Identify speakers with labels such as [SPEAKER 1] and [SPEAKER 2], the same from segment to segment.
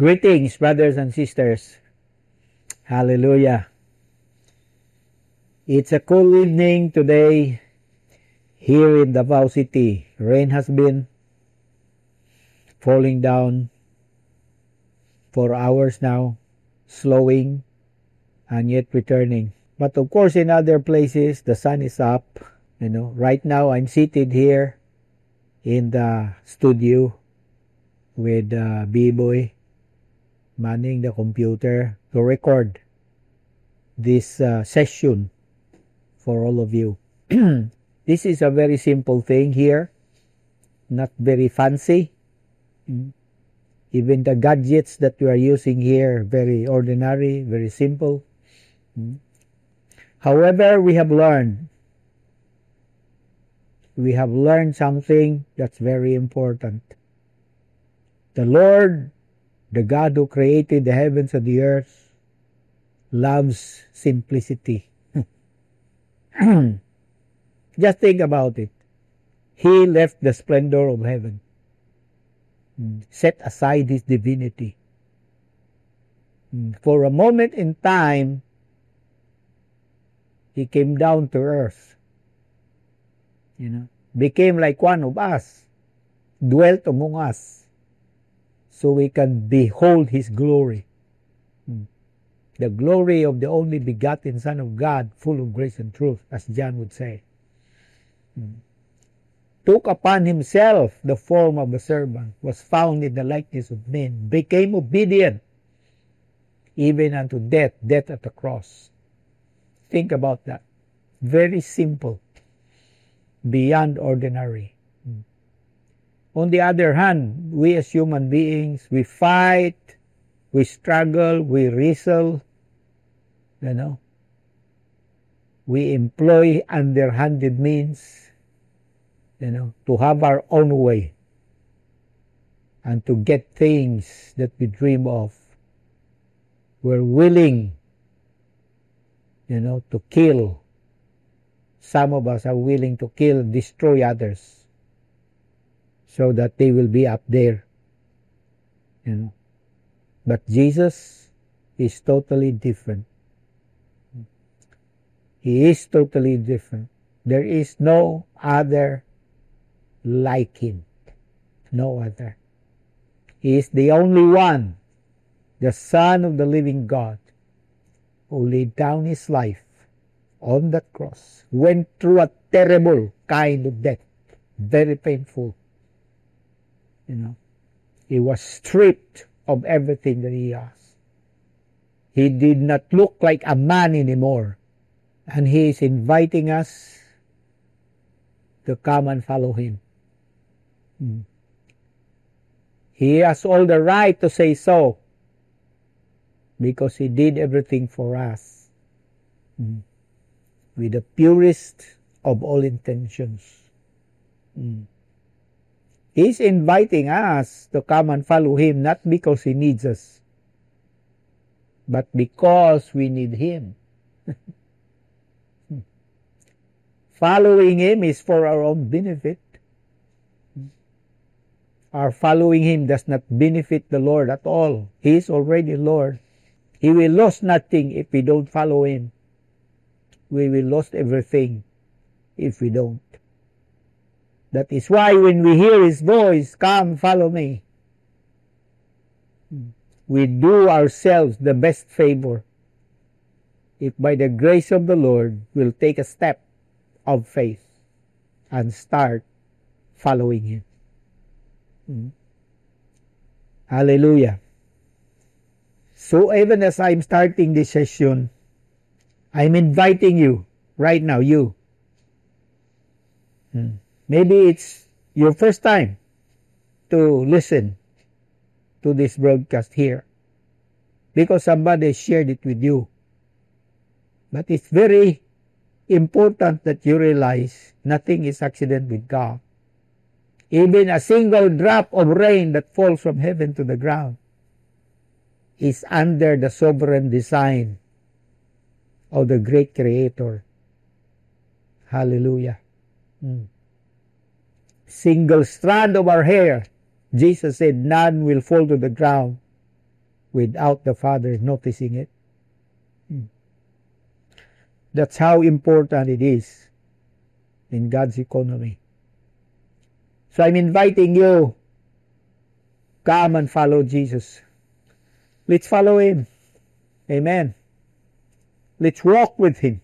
[SPEAKER 1] Greetings, brothers and sisters. Hallelujah. It's a cool evening today here in Davao City. Rain has been falling down for hours now, slowing and yet returning. But of course, in other places, the sun is up. Right now I'm seated here in the studio with B-Boy manning the computer to record this session for all of you. This is a very simple thing here, not very fancy. Even the gadgets that we are using here, very ordinary, very simple. However, we have learned something that's very important. The Lord, the God who created the heavens and the earth, loves simplicity. Just think about it. He left the splendor of heaven, set aside his divinity. For a moment in time, he came down to earth, became like one of us, dwelt among us, so we can behold his glory. The glory of the only begotten Son of God, full of grace and truth, as John would say. Took upon himself the form of a servant, was found in the likeness of men, became obedient, even unto death at the cross. Think about that. Very simple, beyond ordinary. On the other hand, we as human beings, we fight, we struggle, we wrestle, we employ underhanded means, to have our own way and to get things that we dream of. We're willing, to kill. Some of us are willing to kill, destroy others, so that they will be up there. But Jesus is totally different. He is totally different. There is no other like him. No other. He is the only one, the Son of the living God, who laid down his life on that cross, went through a terrible kind of death, very painful. He was stripped of everything that he has. He did not look like a man anymore. And he is inviting us to come and follow him. He has all the right to say so, because he did everything for us with the purest of all intentions. He's inviting us to come and follow him, not because he needs us, but because we need him. Following him is for our own benefit. Our following him does not benefit the Lord at all. He is already Lord. He will lose nothing if we don't follow him. We will lose everything if we don't. That is why when we hear his voice, come, follow me, we do ourselves the best favor if by the grace of the Lord we'll take a step of faith and start following him. Hallelujah. So even as I'm starting this session, I'm inviting you right now, you. Maybe it's your first time to listen to this broadcast here because somebody shared it with you. But it's very important that you realize nothing is accident with God. Even a single drop of rain that falls from heaven to the ground is under the sovereign design of the great Creator. Hallelujah. Single strand of our hair, Jesus said, none will fall to the ground without the Father noticing it. That's how important it is in God's economy. So I'm inviting you, come and follow Jesus. Let's follow Him. Amen. Let's walk with Him.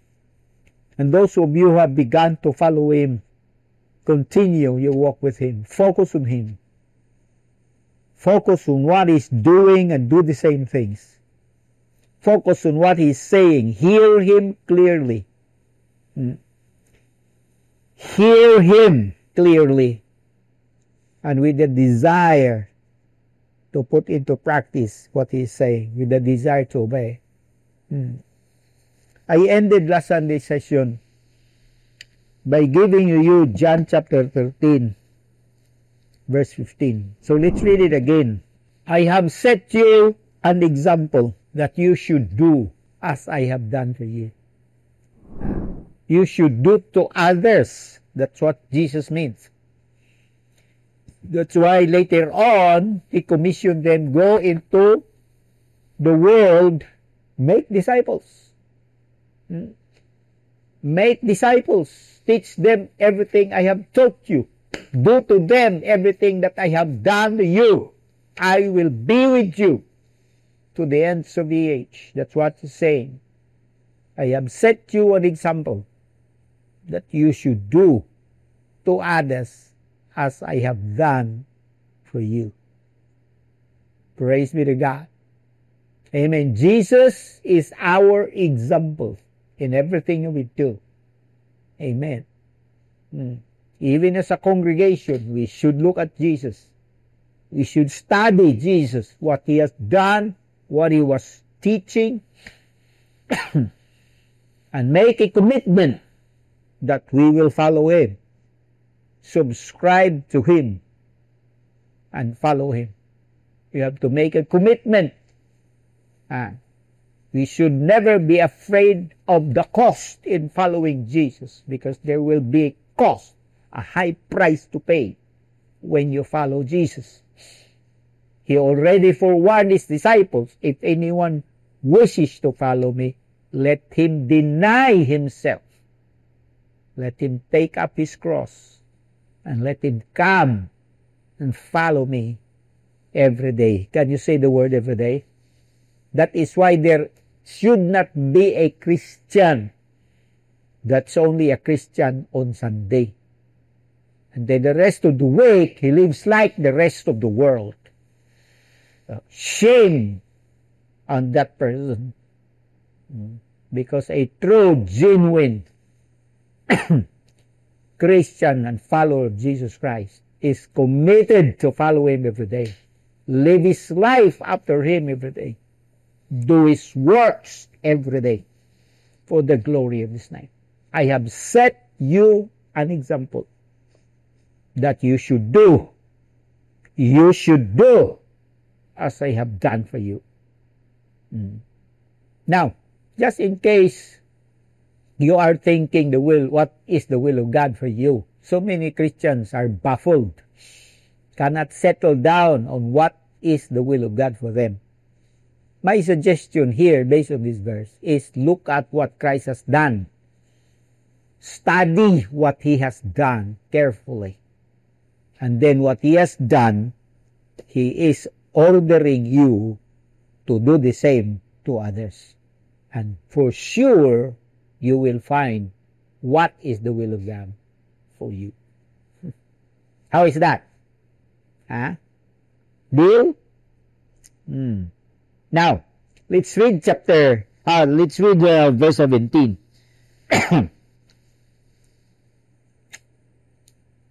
[SPEAKER 1] And those of you who have begun to follow Him, continue your walk with Him. Focus on Him. Focus on what He's doing and do the same things. Focus on what He's saying. Hear Him clearly. Hear Him clearly. And with the desire to put into practice what He's saying, with the desire to obey. I ended last Sunday session by giving you John chapter 13, verse 15. So let's read it again. I have set you an example that you should do as I have done for you. You should do to others. That's what Jesus means. That's why later on, He commissioned them, go into the world, make disciples. Make disciples. Teach them everything I have taught you. Do to them everything that I have done to you. I will be with you to the ends of the age. That's what He's saying. I have set you an example that you should do to others as I have done for you. Praise be to God. Amen. Jesus is our example in everything we do. Amen. Even as a congregation, we should look at Jesus. We should study Jesus, what He has done, what He was teaching, and make a commitment that we will follow Him, subscribe to Him, and follow Him. You have to make a commitment. We should never be afraid of the cost in following Jesus, because there will be a cost, a high price to pay when you follow Jesus. He already forewarned His disciples, if anyone wishes to follow me, let him deny himself. Let him take up his cross and let him come and follow me every day. Can you say the word every day? That is why there should not be a Christian that's only a Christian on Sunday. And then the rest of the week, he lives like the rest of the world. Shame on that person. Because a true, genuine Christian and follower of Jesus Christ is committed to follow Him every day. Live his life after Him every day. Do His works every day for the glory of His name. I have set you an example that you should do. You should do as I have done for you. Now, just in case you are thinking what is the will of God for you? So many Christians are baffled, cannot settle down on what is the will of God for them. My suggestion here, based on this verse, is look at what Christ has done. Study what He has done carefully. And then what He has done, He is ordering you to do the same to others. And for sure, you will find what is the will of God for you. How is that? Deal? Now, let's read verse 17.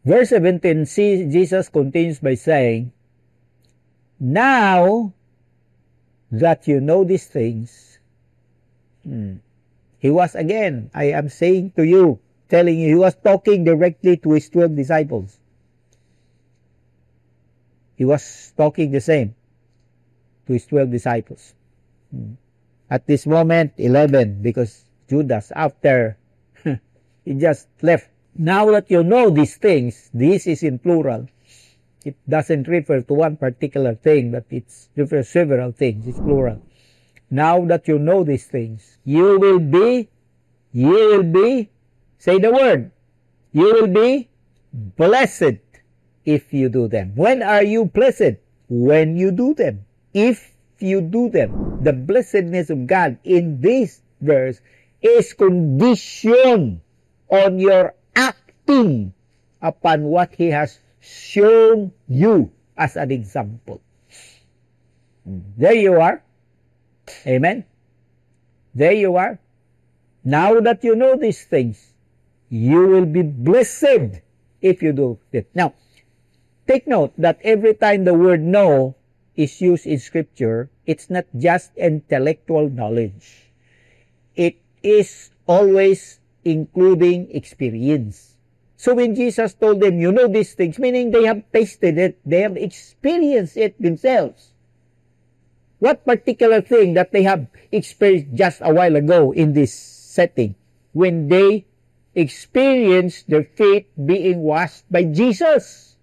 [SPEAKER 1] Verse 17, Jesus continues by saying, now that you know these things, He was again, I am saying to you, telling you, He was talking directly to His 12 disciples. He was talking the same to His 12 disciples. At this moment, 11, because Judas, after he just left. Now that you know these things, this is in plural. It doesn't refer to one particular thing, but it refers to several things. It's plural. Now that you know these things, you will be, say the word, you will be blessed if you do them. When are you blessed? When you do them. If you do them. The blessedness of God in this verse is conditioned on your acting upon what He has shown you as an example. There you are. Amen. There you are. Now that you know these things, you will be blessed if you do it. Now, take note that every time the word know is used in Scripture, it's not just intellectual knowledge. It is always including experience. So when Jesus told them, you know these things, meaning they have tasted it, they have experienced it themselves. What particular thing that they have experienced just a while ago in this setting? When they experienced their feet being washed by Jesus.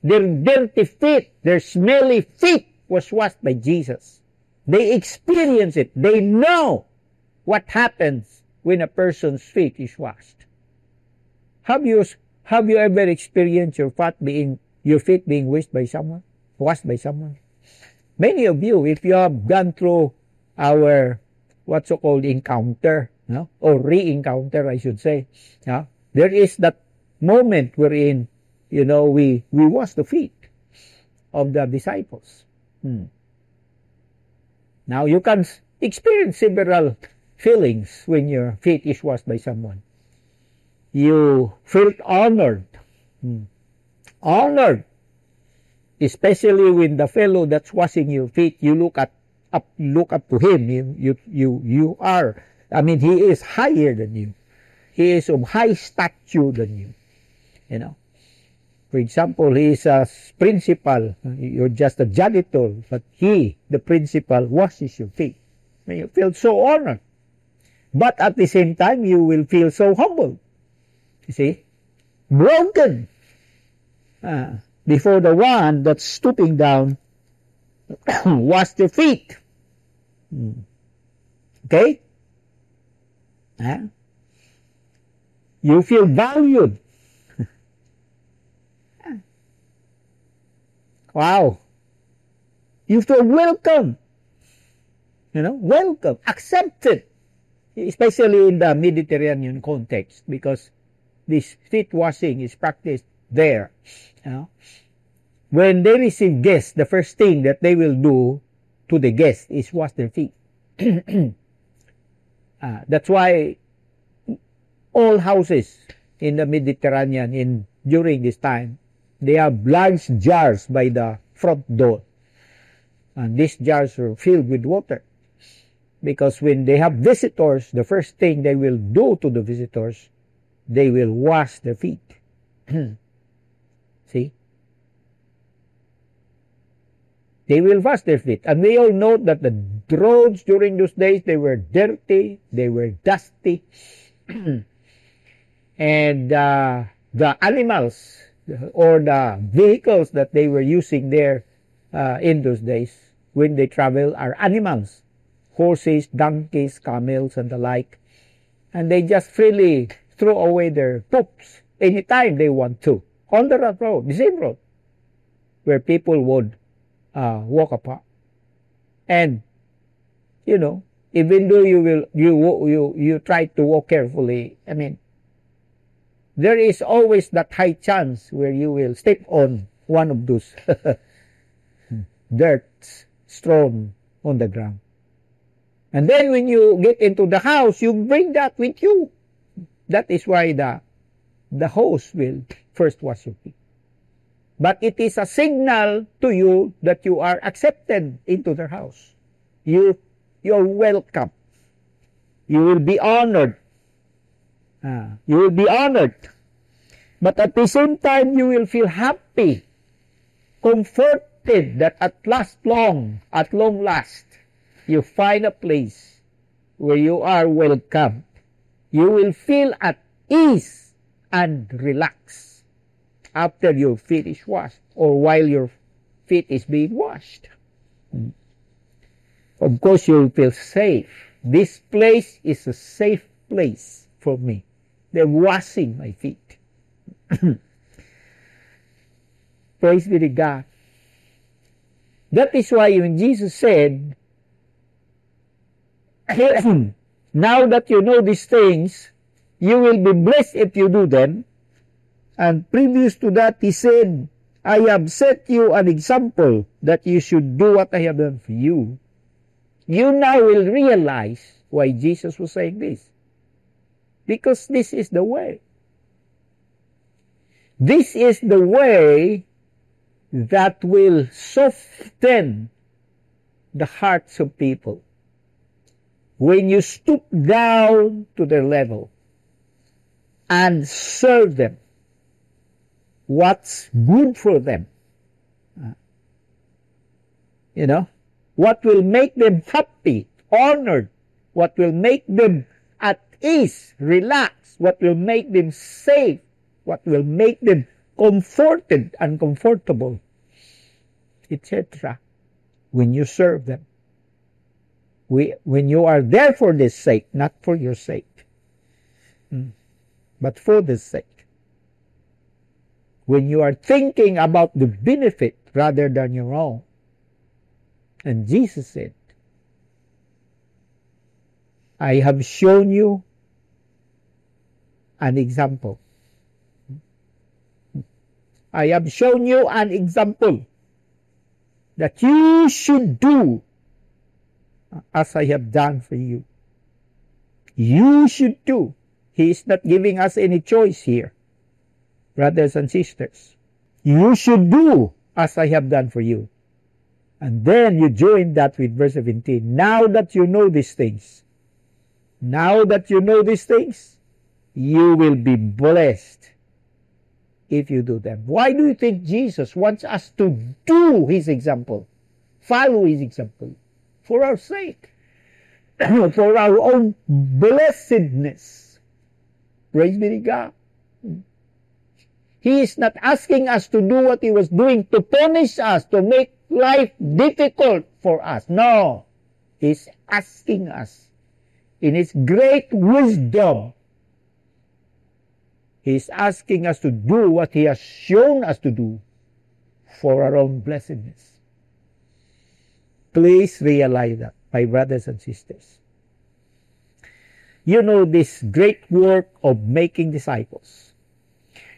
[SPEAKER 1] Their dirty feet, their smelly feet was washed by Jesus. They experience it. They know what happens when a person's feet is washed. Have you ever experienced your feet being washed by someone? Washed by someone? Many of you, if you have gone through our what's so-called encounter, no? Or re-encounter, I should say, no? There is that moment wherein, we wash the feet of the disciples. Now, you can experience several feelings when your feet is washed by someone. You feel honored. Honored. Especially when the fellow that's washing your feet, you look up to him. You are, he is higher than you. He is of high stature than you. For example, he is a principal. You're just a janitor, but he, the principal, washes your feet. You feel so honored. But at the same time, you will feel so humble. You see? Broken. Before the one that's stooping down, wash your feet. Okay? You feel valued. Wow. You feel welcome. Welcome, accepted. Especially in the Mediterranean context, because this feet washing is practiced there. When they receive guests, the first thing that they will do to the guests is wash their feet. That's why all houses in the Mediterranean during this time, they have large jars by the front door. And these jars are filled with water. Because when they have visitors, the first thing they will do to the visitors, they will wash their feet. See? They will wash their feet. And we all know that the roads during those days, they were dirty, they were dusty. And the animals or the vehicles that they were using there in those days when they travel are animals. Horses, donkeys, camels, and the like. And they just freely throw away their poops anytime they want to. On the road, the same road, where people would walk apart. And, even though you try to walk carefully, there is always that high chance where you will step on one of those dirt strewn on the ground. And then when you get into the house, you bring that with you. That is why the host will first wash your feet. But it is a signal to you that you are accepted into their house. You're welcome. You will be honored. You will be honored. But at the same time, you will feel happy, comforted that at long last, you find a place where you are welcome. You will feel at ease and relax. after your feet is washed or while your feet is being washed. Of course, you will feel safe. This place is a safe place for me. They're washing my feet. Praise be to God. That is why when Jesus said, now that you know these things, you will be blessed if you do them. And previous to that, he said, I have set you an example that you should do what I have done for you. You now will realize why Jesus was saying this. Because this is the way. This is the way that will soften the hearts of people. When you stoop down to their level and serve them what's good for them. You know, what will make them happy, honored, what will make them at ease, relaxed, what will make them safe, what will make them comforted and comfortable, etc. When you serve them. When you are there for this sake, not for your sake, but for this sake. When you are thinking about the benefit rather than your own. And Jesus said, I have shown you an example. I have shown you an example that you should do as I have done for you. You should do. He is not giving us any choice here, brothers and sisters. You should do as I have done for you. And then you join that with verse 17. Now that you know these things, you will be blessed if you do them. Why do you think Jesus wants us to do his example? Follow his example. For our sake. For our own blessedness. Praise be to God. He is not asking us to do what he was doing to punish us, to make life difficult for us. No. He's asking us in his great wisdom. He's asking us to do what he has shown us to do for our own blessedness. Please realize that, my brothers and sisters. You know this great work of making disciples.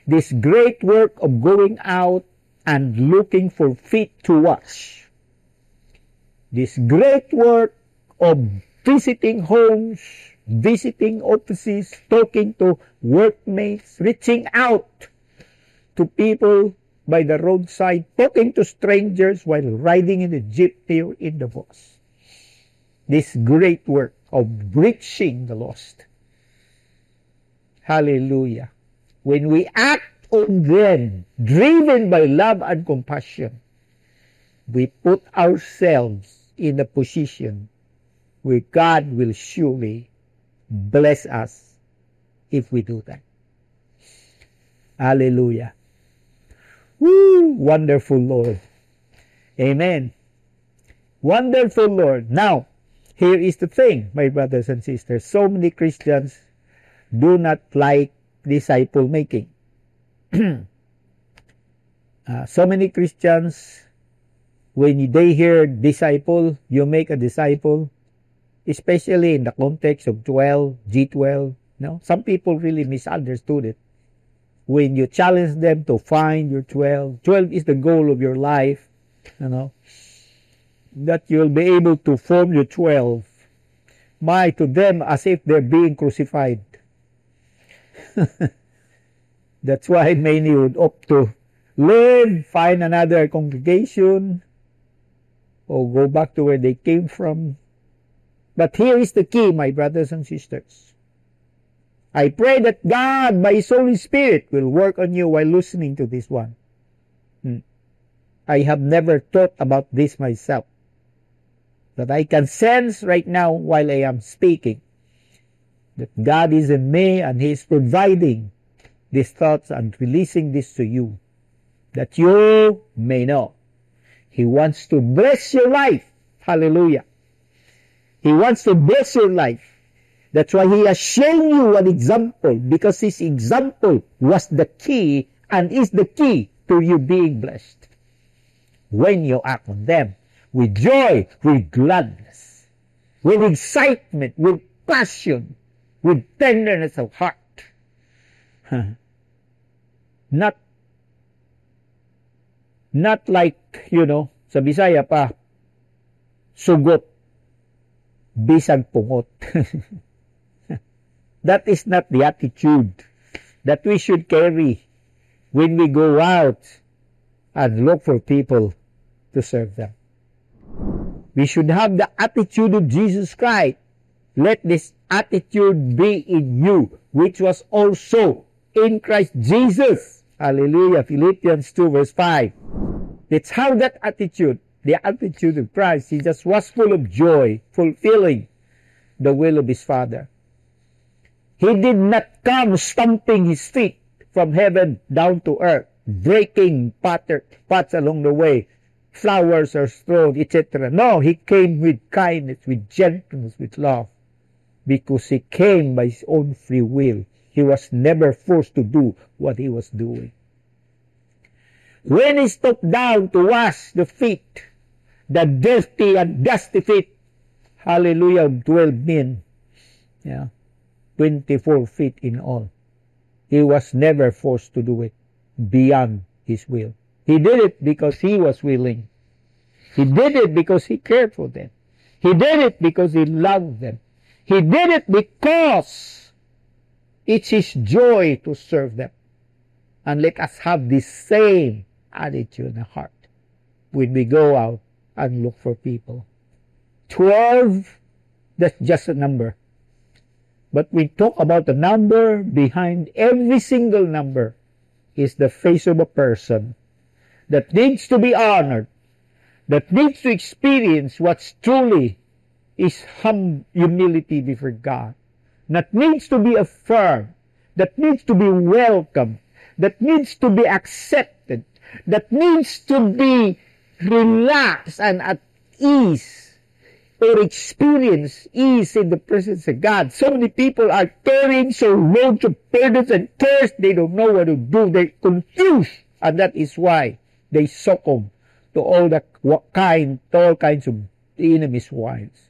[SPEAKER 1] This great work of going out and looking for feet to wash. This great work of visiting homes, visiting offices, talking to workmates, reaching out to people by the roadside, talking to strangers while riding in the jeepney or in the bus. This great work of reaching the lost. Hallelujah. When we act on them, driven by love and compassion, we put ourselves in a position where God will surely bless us if we do that. Hallelujah. Woo! Wonderful Lord. Amen. Wonderful Lord. Now, here is the thing, my brothers and sisters. So many Christians do not like disciple making. So many Christians, when they hear disciple, you make a disciple, especially in the context of G12. No? Some people really misunderstood it. When you challenge them to find your 12 is the goal of your life, you know, that you'll be able to form your 12. To them, as if they're being crucified. That's why many would opt to leave, find another congregation, or go back to where they came from. But here is the key, my brothers and sisters. I pray that God, by His Holy Spirit, will work on you while listening to this one. I have never thought about this myself. But I can sense right now while I am speaking that God is in me and He is providing these thoughts and releasing this to you that you may know. He wants to bless your life. Hallelujah. He wants to bless your life. That's why He has shown you an example, because His example was the key and is the key to you being blessed. When you act on them with joy, with gladness, with excitement, with passion, with tenderness of heart. Not like, sa Bisaya pa, sugot, bisag pungot. That is not the attitude that we should carry when we go out and look for people to serve them. We should have the attitude of Jesus Christ. Let this attitude be in you, which was also in Christ Jesus. Hallelujah. Philippians 2 verse 5. Let's have that attitude, the attitude of Christ. He just was full of joy, fulfilling the will of His Father. He did not come stomping His feet from heaven down to earth, breaking pots along the way, flowers are thrown, etc. No, He came with kindness, with gentleness, with love, because He came by His own free will. He was never forced to do what He was doing. When He stooped down to wash the feet, the dirty and dusty feet, hallelujah, of 12 men, 24 feet in all, He was never forced to do it beyond His will. He did it because He was willing. He did it because He cared for them. He did it because He loved them. He did it because it's His joy to serve them. And let us have this same attitude and heart when we go out and look for people. 12, that's just a number. But we talk about the number. Behind every single number is the face of a person that needs to be honored, that needs to experience what truly is humility before God, that needs to be affirmed, that needs to be welcomed, that needs to be accepted, that needs to be relaxed and at ease, or experience ease in the presence of God. So many people are carrying so loads of burdens and cares, they don't know what to do. They're confused, and that is why they succumb to all kinds of the enemy's wiles.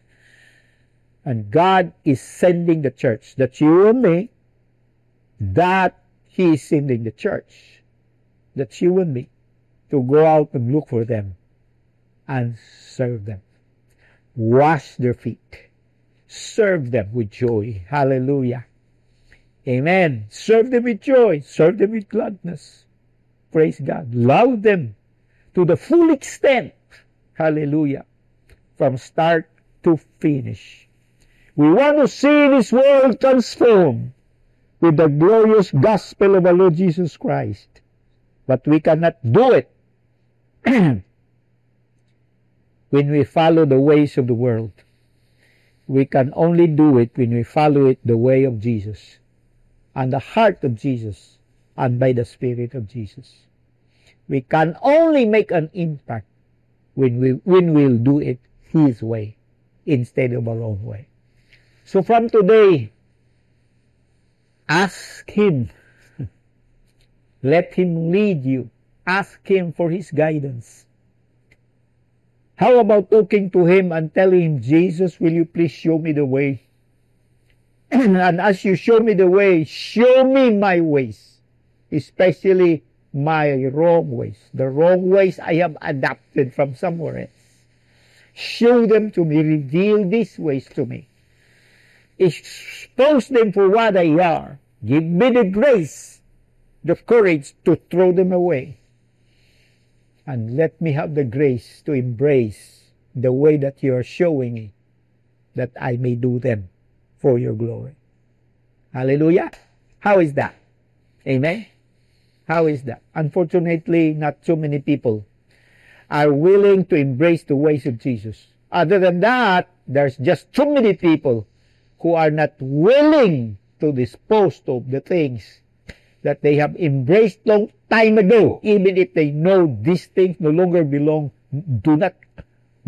[SPEAKER 1] And God is sending the church, that you and me, that He is sending the church, that you and me, to go out and look for them and serve them. Wash their feet. Serve them with joy. Hallelujah. Amen. Serve them with joy. Serve them with gladness. Praise God. Love them to the full extent. Hallelujah. From start to finish. We want to see this world transformed with the glorious gospel of our Lord Jesus Christ. But we cannot do it when we follow the ways of the world. We can only do it when we follow it the way of Jesus, and the heart of Jesus, and by the Spirit of Jesus. We can only make an impact when we'll do it His way instead of our own way. So from today, ask Him. Let Him lead you. Ask Him for His guidance. How about talking to Him and telling Him, Jesus, will you please show me the way? And as you show me the way, show me my ways, especially my wrong ways. The wrong ways I have adopted from somewhere else. Show them to me. Reveal these ways to me. Expose them for what they are. Give me the grace, the courage to throw them away. And let me have the grace to embrace the way that you are showing me, that I may do them for your glory. Hallelujah. How is that? Amen. How is that? Unfortunately, not so many people are willing to embrace the ways of Jesus. Other than that, there's just too many people who are not willing to dispose of the things that they have embraced long time ago, even if they know these things no longer do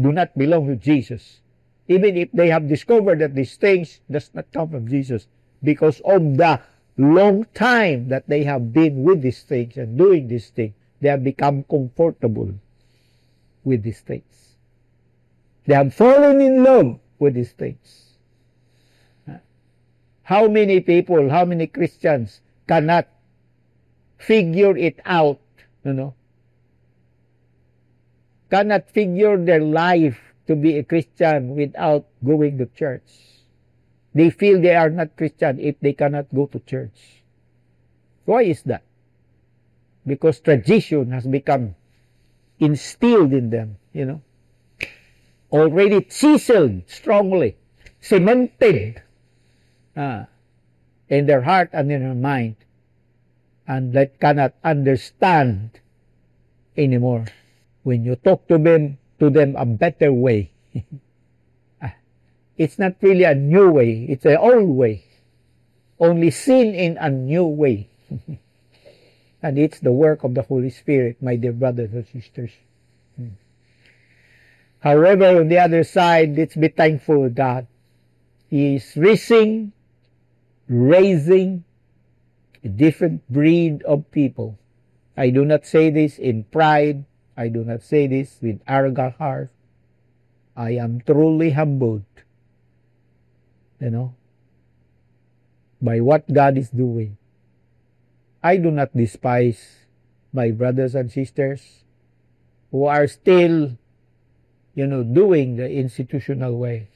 [SPEAKER 1] not belong to Jesus. Even if they have discovered that these things does not come from Jesus, because of the long time that they have been with these things and doing these things, they have become comfortable with these things. They have fallen in love with these things. How many people, how many Christians cannot figure it out, cannot figure their life to be a Christian without going to church. They feel they are not Christian if they cannot go to church. Why is that? Because tradition has become instilled in them, already chiseled strongly, cemented in their heart and in their mind, and that cannot understand anymore. When you talk to them a better way, it's not really a new way, it's an old way, only seen in a new way. And it's the work of the Holy Spirit, my dear brothers and sisters. However, on the other side, let's be thankful that He is raising a different breed of people. I do not say this in pride. I do not say this with arrogant heart. I am truly humbled, by what God is doing. I do not despise my brothers and sisters who are still, doing the institutional way.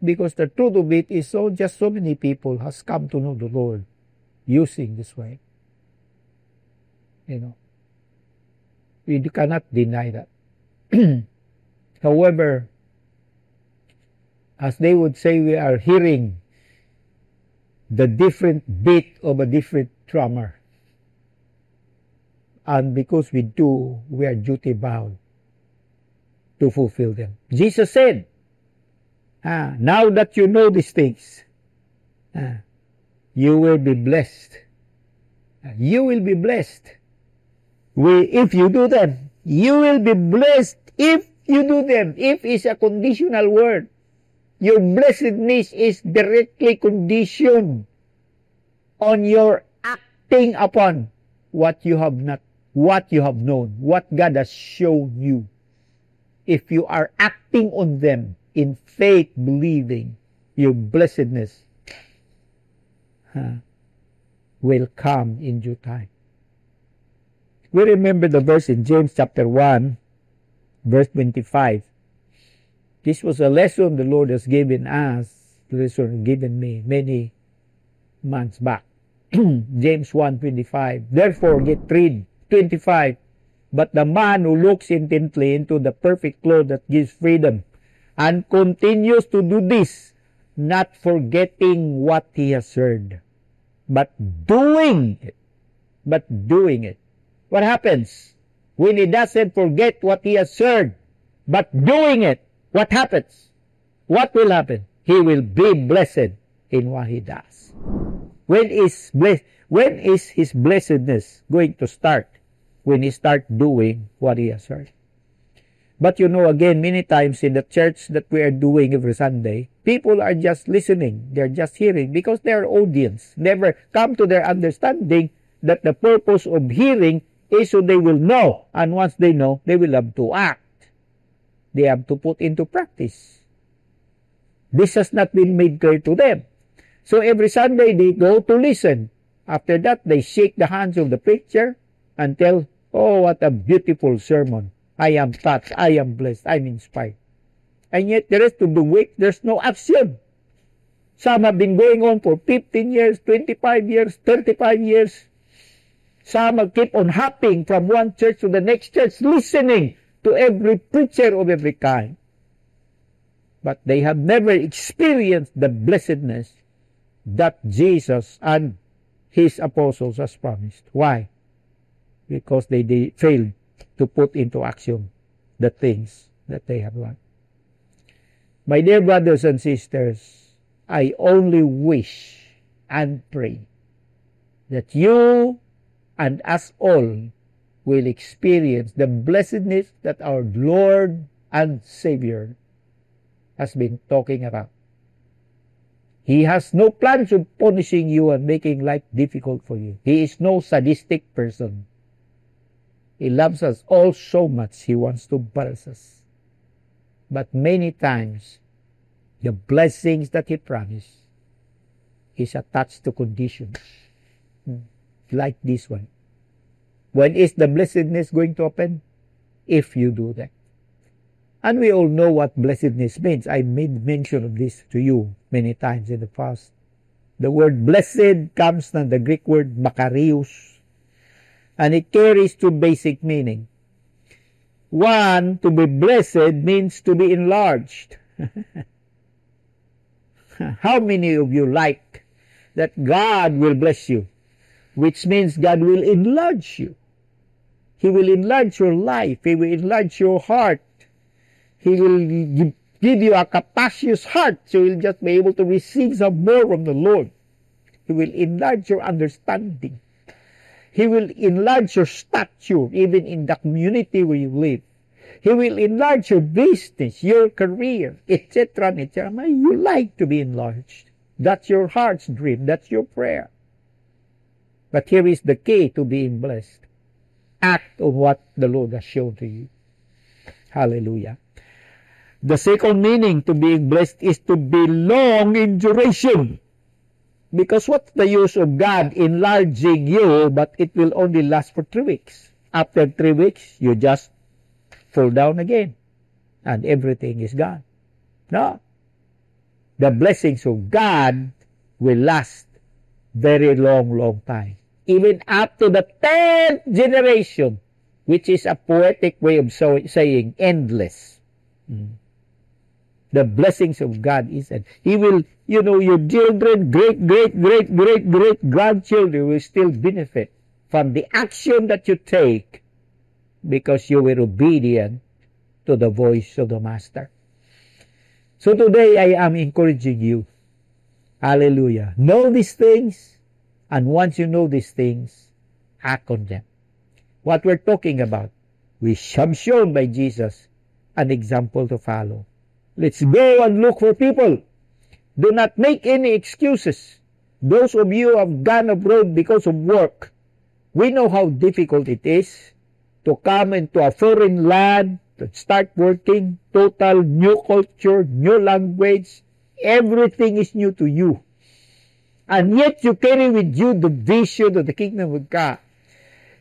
[SPEAKER 1] Because the truth of it is just so many people has come to know the Lord using this way. We cannot deny that. However, as they would say, we are hearing the different beat of a different drummer. And because we do, we are duty bound to fulfill them. Jesus said, now that you know these things, you will be blessed. You will be blessed. If you do them, you will be blessed if you do them. If is a conditional word. Your blessedness is directly conditioned on your acting upon what you have known, what God has shown you. If you are acting on them in faith, believing, your blessedness will come in due time. We remember the verse in James chapter 1, verse 25. This was a lesson the Lord has given us, the lesson given me many months back. James 1:25. Therefore get rid, 25. But the man who looks intently into the perfect law that gives freedom and continues to do this, not forgetting what he has heard, but doing it. What happens when he doesn't forget what he has heard, but doing it? What happens? What will happen? He will be blessed in what he does. When is his blessedness going to start? When he starts doing what he has heard. But again, many times in the church that we are doing every Sunday, people are just listening. They're just hearing because their audience never come to their understanding that the purpose of hearing is so they will know. And once they know, they will have to act. They have to put into practice. This has not been made clear to them. So every Sunday they go to listen. After that, they shake the hands of the preacher and tell, oh, what a beautiful sermon. I am touched, I am blessed, I'm inspired. And yet the rest of the week, there's no action. Some have been going on for 15 years, 25 years, 35 years. Some have keep on hopping from one church to the next church, listening to every preacher of every kind. But they have never experienced the blessedness that Jesus and his apostles has promised. Why? Because they failed to put into action the things that they have learned. My dear brothers and sisters, I only wish and pray that you and us all will experience the blessedness that our Lord and Savior has been talking about. He has no plans of punishing you and making life difficult for you. He is no sadistic person. He loves us all so much, He wants to bless us. But many times, the blessings that He promised is attached to conditions. Like this one. When is the blessedness going to happen? If you do that. And we all know what blessedness means. I made mention of this to you many times in the past. The word blessed comes from the Greek word makarios, and it carries two basic meanings. One, to be blessed means to be enlarged. How many of you like that God will bless you? Which means God will enlarge you. He will enlarge your life. He will enlarge your heart. He will give you a capacious heart, so you'll just be able to receive some more from the Lord. He will enlarge your understanding. He will enlarge your stature, even in the community where you live. He will enlarge your business, your career, etc., etc. You like to be enlarged. That's your heart's dream. That's your prayer. But here is the key to being blessed. Act on what the Lord has shown to you. Hallelujah. The second meaning to being blessed is to be long in duration. Because what's the use of God enlarging you, but it will only last for 3 weeks? After 3 weeks, you just fall down again, and everything is gone. No. The blessings of God will last very long time. Even up to the 10th generation, which is a poetic way of saying endless. The blessings of God is, and He will, your children, great grandchildren will still benefit from the action that you take because you were obedient to the voice of the Master. So today I am encouraging you. Hallelujah. Know these things, and once you know these things, act on them. What we're talking about, we have shown by Jesus an example to follow. Let's go and look for people. Do not make any excuses. Those of you who have gone abroad because of work, we know how difficult it is to come into a foreign land, to start working, total new culture, new language. Everything is new to you. And yet you carry with you the vision of the kingdom of God.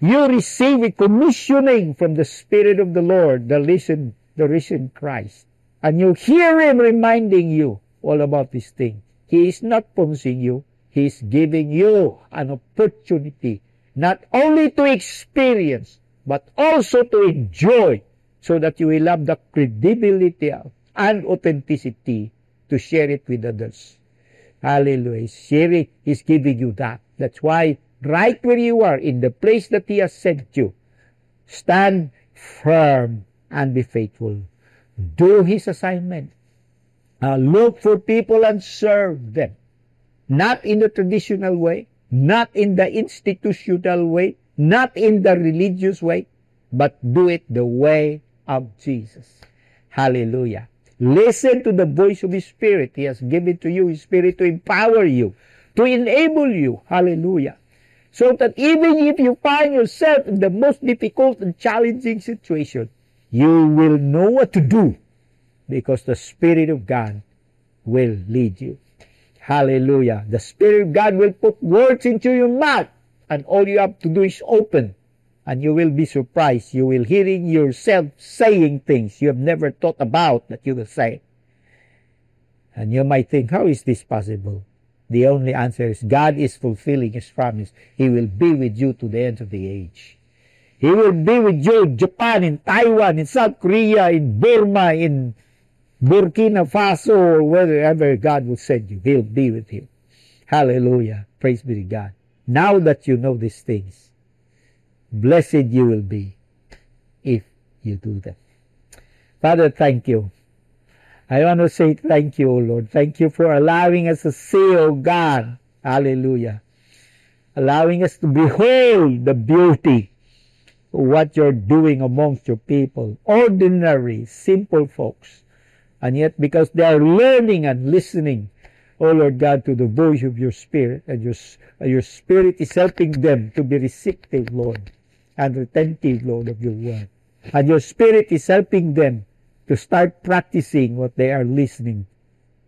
[SPEAKER 1] You receive a commissioning from the Spirit of the Lord, the risen Christ. And you hear Him reminding you all about this thing. He is not punishing you. He is giving you an opportunity not only to experience, but also to enjoy, so that you will have the credibility and authenticity to share it with others. Hallelujah. Share it. He's giving you that. That's why right where you are, in the place that He has sent you, stand firm and be faithful. Do His assignment. Look for people and serve them. Not in the traditional way, not in the institutional way, not in the religious way, but do it the way of Jesus. Hallelujah. Listen to the voice of His Spirit. He has given to you His Spirit to empower you, to enable you. Hallelujah. So that even if you find yourself in the most difficult and challenging situation, you will know what to do, because the Spirit of God will lead you. Hallelujah. The Spirit of God will put words into your mouth, and all you have to do is open, and you will be surprised. You will hearing yourself saying things you have never thought about that you will say. And you might think, how is this possible? The only answer is God is fulfilling His promise. He will be with you to the end of the age. He will be with you in Japan, in Taiwan, in South Korea, in Burma, in Burkina Faso, or wherever God will send you. He'll be with you. Hallelujah. Praise be to God. Now that you know these things, blessed you will be if you do them. Father, thank you. I want to say thank you, O Lord. Thank you for allowing us to see, O God. Hallelujah. allowing us to behold the beauty of what you're doing amongst your people, ordinary, simple folks. And yet, because they are learning and listening, oh Lord God, to the voice of your Spirit, and your Spirit is helping them to be receptive, Lord, and retentive, Lord, of your word. And your Spirit is helping them to start practicing what they are listening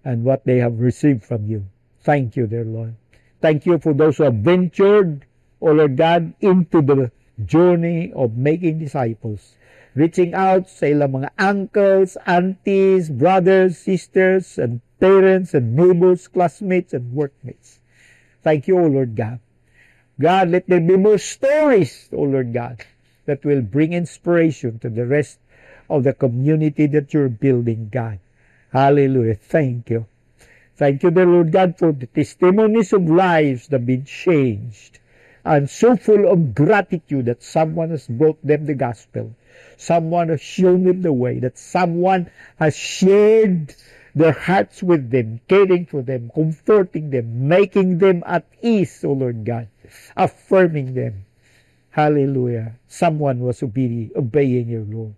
[SPEAKER 1] and what they have received from you. Thank you, dear Lord. Thank you for those who have ventured, oh Lord God, into the journey of making disciples, reaching out sa ilang mga uncles, aunties, brothers, sisters, and parents, and neighbors, classmates, and workmates. Thank you, O Lord God. God, let there be more stories, O Lord God, that will bring inspiration to the rest of the community that you're building, God. Hallelujah. Thank you. Thank you, dear Lord God, for the testimonies of lives that have been changed. I'm so full of gratitude that someone has brought them the gospel. Someone has shown them the way. That someone has shared their hearts with them, caring for them, comforting them, making them at ease, O Lord God, affirming them. Hallelujah. Someone was obeying your law.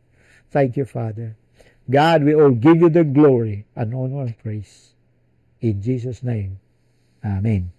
[SPEAKER 1] Thank you, Father. God, we all give you the glory and honor and praise. In Jesus' name, amen.